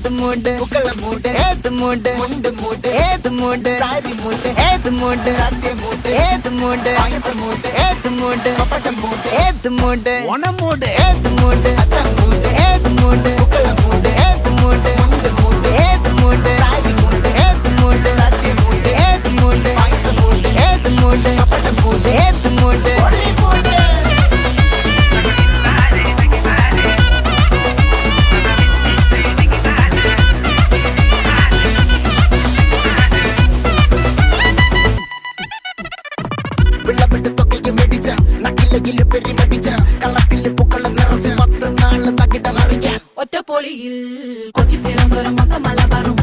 ഏത് മൂട് പുക്കള മൂട് ഏത് മൂട് മുണ്ട് മൂട് ഏത് മൂട് സാരി മൂട് ഏത് മൂട് സദ്യ മൂട് ഏത് മൂട് പായസ മൂട് ഏത് മൂട് പപ്പടം മൂട് ഏത് മൂട് ഓണം മൂട് ഏത് മൂട് അത്തം മൂട് ഏത് മൂട് പുക്കള മൂട് ഏത് മൂട് മുണ്ട് മൂട് ഏത് മൂട് സാരി മൂട് ഏത് മൂട് സദ്യ മൂട് ഏത് മൂട് പായസ മൂട് ഏത് മൂട് പപ്പടം മൂട് ഏത് മൂട് ഒളി മൂട് വിളവെട്ട് തൊക്കയും വെടിച്ച നക്കിലകില് പെരുമടിച്ച കള്ളത്തില് പൂക്കള നിറച്ച് 10 നാള് തകിട മറിക്കാൻ ഒറ്റപ്പൊളിയിൽ കൊച്ചി തിരുവനന്തപുരം മൊത്തം മലബാറും